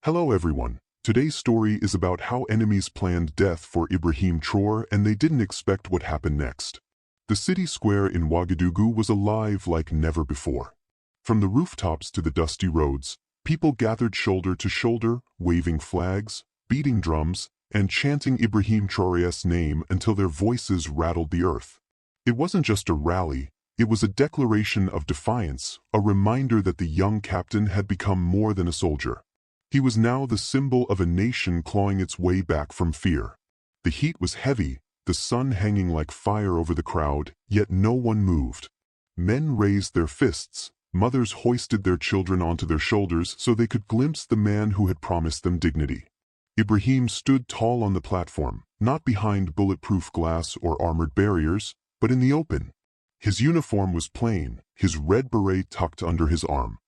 Hello everyone. Today's story is about how enemies planned death for Ibrahim Traore and they didn't expect what happened next. The city square in Ouagadougou was alive like never before. From the rooftops to the dusty roads, people gathered shoulder to shoulder, waving flags, beating drums, and chanting Ibrahim Traoré's name until their voices rattled the earth. It wasn't just a rally, it was a declaration of defiance, a reminder that the young captain had become more than a soldier. He was now the symbol of a nation clawing its way back from fear. The heat was heavy, the sun hanging like fire over the crowd, yet no one moved. Men raised their fists, mothers hoisted their children onto their shoulders so they could glimpse the man who had promised them dignity. Ibrahim stood tall on the platform, not behind bulletproof glass or armored barriers, but in the open. His uniform was plain, his red beret tucked under his arm.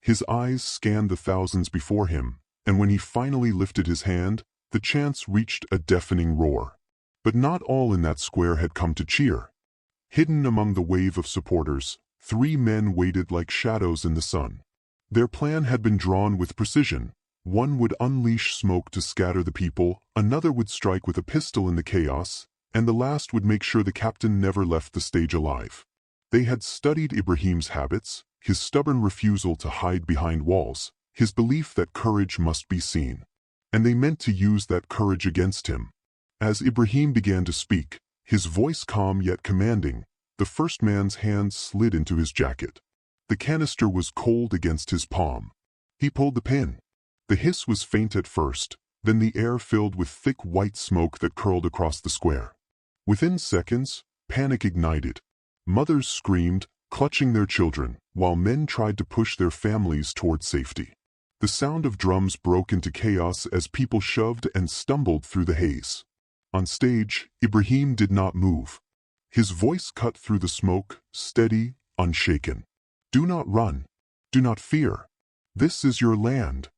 His eyes scanned the thousands before him, and when he finally lifted his hand, the chants reached a deafening roar. But not all in that square had come to cheer. Hidden among the wave of supporters, 3 men waited like shadows in the sun. Their plan had been drawn with precision. One would unleash smoke to scatter the people, another would strike with a pistol in the chaos, and the last would make sure the captain never left the stage alive. They had studied Ibrahim's habits, his stubborn refusal to hide behind walls, his belief that courage must be seen. And they meant to use that courage against him. As Ibrahim began to speak, his voice calm yet commanding, the first man's hand slid into his jacket. The canister was cold against his palm. He pulled the pin. The hiss was faint at first, then the air filled with thick white smoke that curled across the square. Within seconds, panic ignited. Mothers screamed, clutching their children, while men tried to push their families toward safety. The sound of drums broke into chaos as people shoved and stumbled through the haze. On stage, Ibrahim did not move. His voice cut through the smoke, steady, unshaken. "Do not run. Do not fear. This is your land."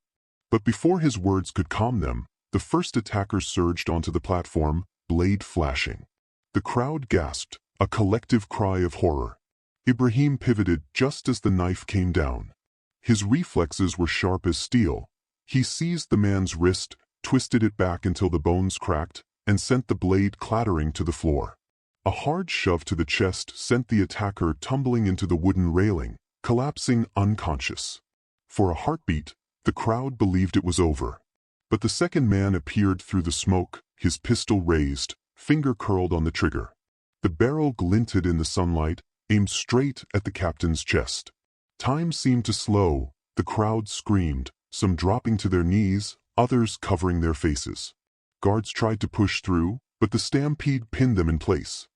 But before his words could calm them, the first attacker surged onto the platform, blade flashing. The crowd gasped, a collective cry of horror. Ibrahim pivoted just as the knife came down. His reflexes were sharp as steel. He seized the man's wrist, twisted it back until the bones cracked, and sent the blade clattering to the floor. A hard shove to the chest sent the attacker tumbling into the wooden railing, collapsing unconscious. For a heartbeat, the crowd believed it was over. But the second man appeared through the smoke, his pistol raised, finger curled on the trigger. The barrel glinted in the sunlight, aimed straight at the captain's chest. Time seemed to slow, the crowd screamed, some dropping to their knees, others covering their faces. Guards tried to push through, but the stampede pinned them in place.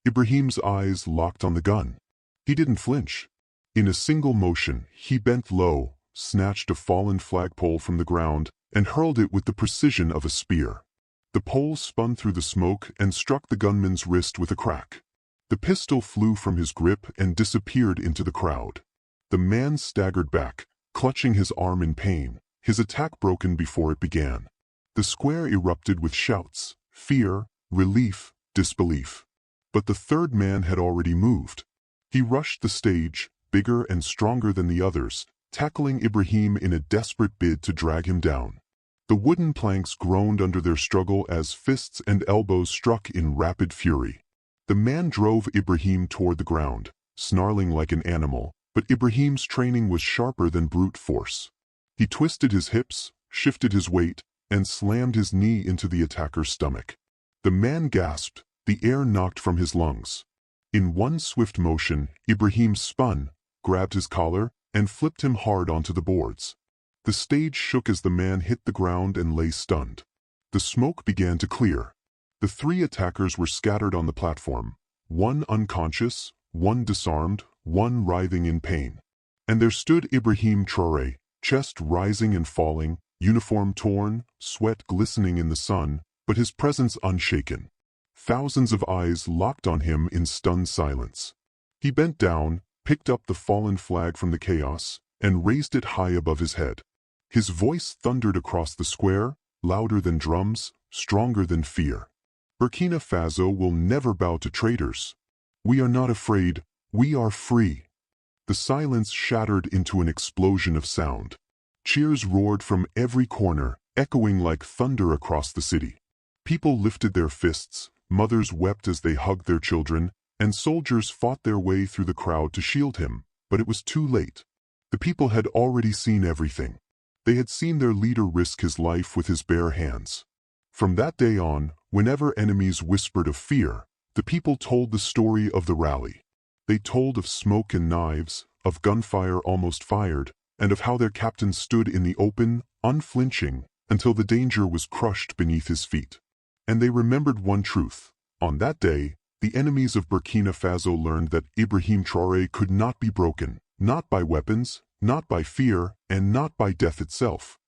Ibrahim's eyes locked on the gun. He didn't flinch. In a single motion, he bent low, snatched a fallen flagpole from the ground, and hurled it with the precision of a spear. The pole spun through the smoke and struck the gunman's wrist with a crack. The pistol flew from his grip and disappeared into the crowd. The man staggered back, clutching his arm in pain, his attack broken before it began. The square erupted with shouts, fear, relief, disbelief. But the third man had already moved. He rushed the stage, bigger and stronger than the others, tackling Ibrahim in a desperate bid to drag him down. The wooden planks groaned under their struggle as fists and elbows struck in rapid fury. The man drove Ibrahim toward the ground, snarling like an animal, but Ibrahim's training was sharper than brute force. He twisted his hips, shifted his weight, and slammed his knee into the attacker's stomach. The man gasped, the air knocked from his lungs. In one swift motion, Ibrahim spun, grabbed his collar, and flipped him hard onto the boards. The stage shook as the man hit the ground and lay stunned. The smoke began to clear. The 3 attackers were scattered on the platform, one unconscious, one disarmed, one writhing in pain. And there stood Ibrahim Traoré, chest rising and falling, uniform torn, sweat glistening in the sun, but his presence unshaken. Thousands of eyes locked on him in stunned silence. He bent down, picked up the fallen flag from the chaos, and raised it high above his head. His voice thundered across the square, louder than drums, stronger than fear. Burkina Faso will never bow to traitors. We are not afraid, we are free. The silence shattered into an explosion of sound. Cheers roared from every corner, echoing like thunder across the city. People lifted their fists, mothers wept as they hugged their children, and soldiers fought their way through the crowd to shield him, but it was too late. The people had already seen everything. They had seen their leader risk his life with his bare hands. From that day on, whenever enemies whispered of fear, the people told the story of the rally. They told of smoke and knives, of gunfire almost fired, and of how their captain stood in the open, unflinching, until the danger was crushed beneath his feet. And they remembered one truth. On that day, the enemies of Burkina Faso learned that Ibrahim Traoré could not be broken, not by weapons, not by fear, and not by death itself.